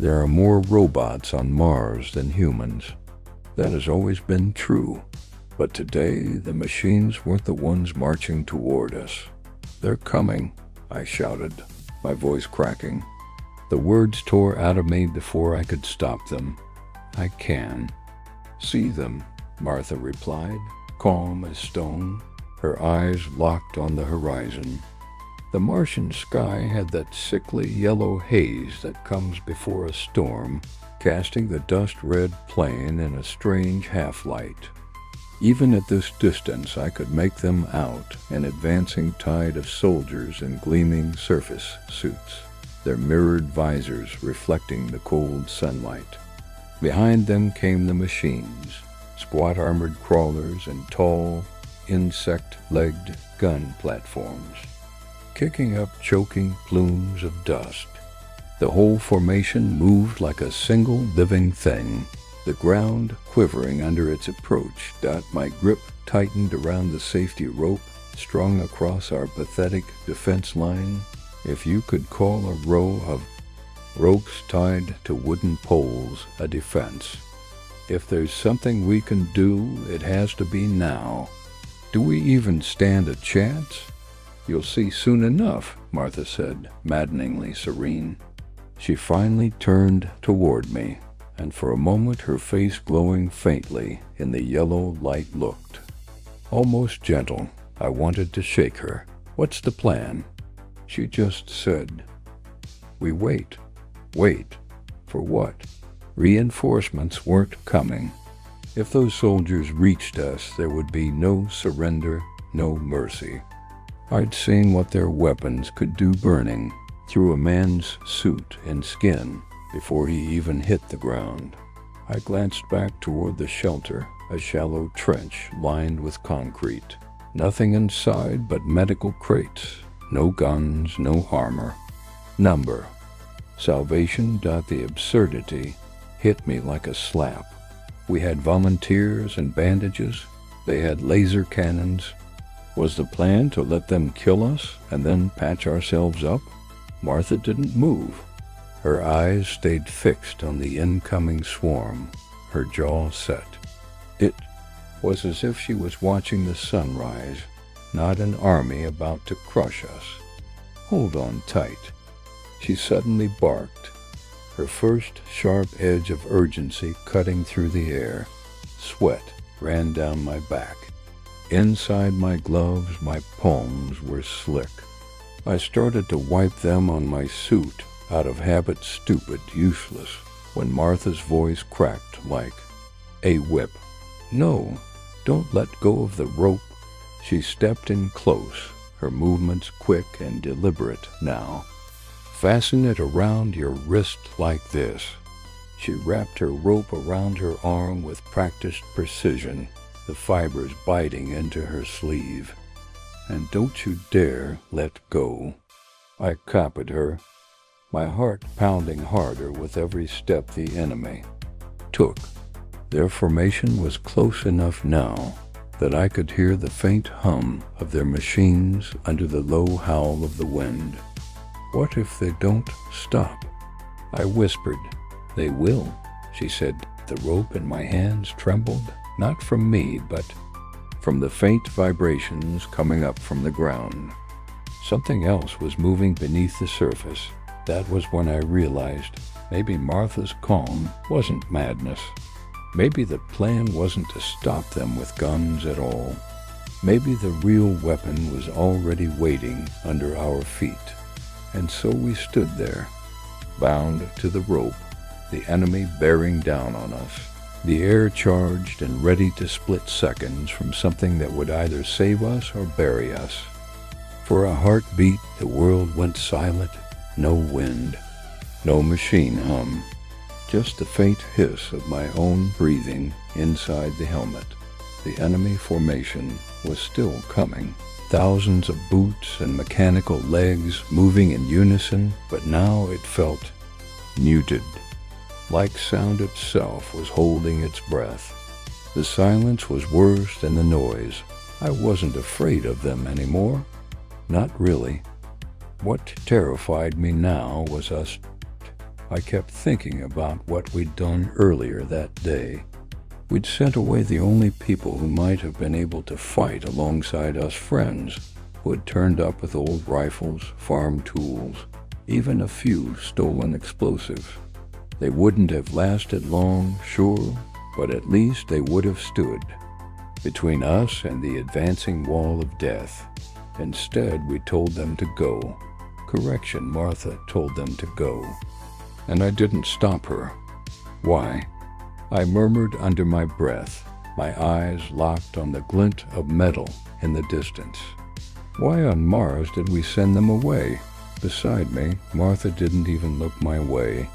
There are more robots on Mars than humans. That has always been true. But today, the machines weren't the ones marching toward us. "They're coming," I shouted, my voice cracking. The words tore out of me before I could stop them. "I can see them," Martha replied, calm as stone, her eyes locked on the horizon. The Martian sky had that sickly yellow haze that comes before a storm, casting the dust-red plain in a strange half-light. Even at this distance, I could make them out, an advancing tide of soldiers in gleaming surface suits, their mirrored visors reflecting the cold sunlight. Behind them came the machines, squat armored crawlers and tall, insect-legged gun platforms, kicking up choking plumes of dust. The whole formation moved like a single living thing, the ground quivering under its approach. My grip tightened around the safety rope strung across our pathetic defense line. If you could call a row of ropes tied to wooden poles a defense. If there's something we can do, it has to be now. Do we even stand a chance? "You'll see soon enough," Martha said, maddeningly serene. She finally turned toward me, and for a moment her face glowing faintly in the yellow light looked almost gentle. I wanted to shake her. "What's the plan?" She just said, "We wait." Wait. For what? Reinforcements weren't coming. If those soldiers reached us, there would be no surrender, no mercy. I'd seen what their weapons could do burning through a man's suit and skin before he even hit the ground. I glanced back toward the shelter, a shallow trench lined with concrete. Nothing inside but medical crates. No guns, no armor. Number. Salvation. The absurdity hit me like a slap. We had volunteers and bandages. They had laser cannons. Was the plan to let them kill us and then patch ourselves up? Martha didn't move. Her eyes stayed fixed on the incoming swarm, her jaw set. It was as if she was watching the sunrise, not an army about to crush us. "Hold on tight," she suddenly barked, her first sharp edge of urgency cutting through the air. Sweat ran down my back. Inside my gloves, my palms were slick. I started to wipe them on my suit, out of habit, stupid, useless, when Martha's voice cracked like a whip. "No, don't let go of the rope." She stepped in close, her movements quick and deliberate now. "Fasten it around your wrist like this." She wrapped her rope around her arm with practiced precision, the fibers biting into her sleeve. "And don't you dare let go." I copied her, my heart pounding harder with every step the enemy took. Their formation was close enough now that I could hear the faint hum of their machines under the low howl of the wind. "What if they don't stop?" I whispered. "They will," she said. The rope in my hands trembled, not from me, but from the faint vibrations coming up from the ground. Something else was moving beneath the surface. That was when I realized maybe Martha's calm wasn't madness. Maybe the plan wasn't to stop them with guns at all. Maybe the real weapon was already waiting under our feet. And so we stood there, bound to the rope, the enemy bearing down on us, the air charged and ready to split seconds from something that would either save us or bury us. For a heartbeat, the world went silent. No wind, no machine hum, just the faint hiss of my own breathing inside the helmet. The enemy formation was still coming. Thousands of boots and mechanical legs moving in unison, but now it felt muted, like sound itself was holding its breath. The silence was worse than the noise. I wasn't afraid of them anymore. Not really. What terrified me now was us I kept thinking about what we'd done earlier that day. We'd sent away the only people who might have been able to fight alongside us friends who had turned up with old rifles, farm tools, even a few stolen explosives. They wouldn't have lasted long, sure, but at least they would have stood between us and the advancing wall of death. Instead, we told them to go. Correction, Martha told them to go. And I didn't stop her. Why? I murmured under my breath, my eyes locked on the glint of metal in the distance. Why on Mars did we send them away? Beside me, Martha didn't even look my way.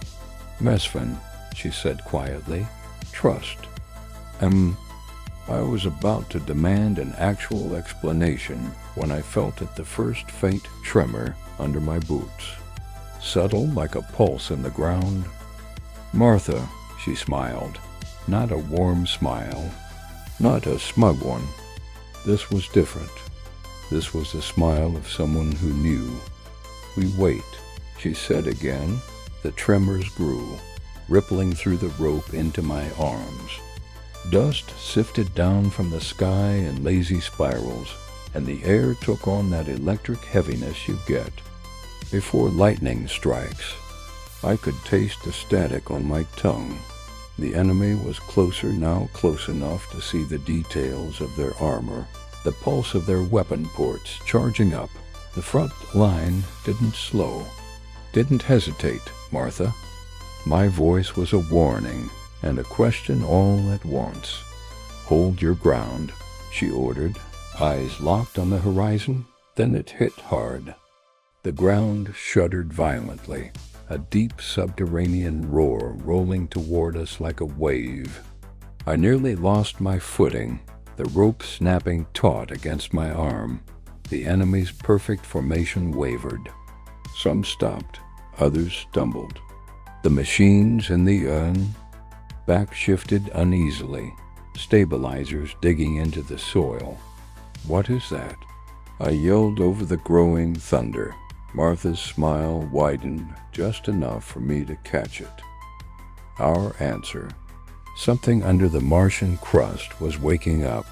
Mesfin, she said quietly, trust. I was about to demand an actual explanation when I felt the first faint tremor under my boots. Subtle like a pulse in the ground. Martha, she smiled. Not a warm smile. Not a smug one. This was different. This was the smile of someone who knew. We wait, she said again. The tremors grew, rippling through the rope into my arms. Dust sifted down from the sky in lazy spirals, and the air took on that electric heaviness you get before lightning strikes. I could taste the static on my tongue. The enemy was closer now, close enough to see the details of their armor, the pulse of their weapon ports charging up. The front line didn't slow, didn't hesitate, Martha. My voice was a warning and a question all at once. Hold your ground, she ordered, eyes locked on the horizon. Then it hit hard. The ground shuddered violently, a deep subterranean roar rolling toward us like a wave. I nearly lost my footing, the rope snapping taut against my arm. The enemy's perfect formation wavered. Some stopped, others stumbled. The machines in the back shifted uneasily, stabilizers digging into the soil. What is that? I yelled over the growing thunder. Martha's smile widened just enough for me to catch it. Our answer. Something under the Martian crust was waking up.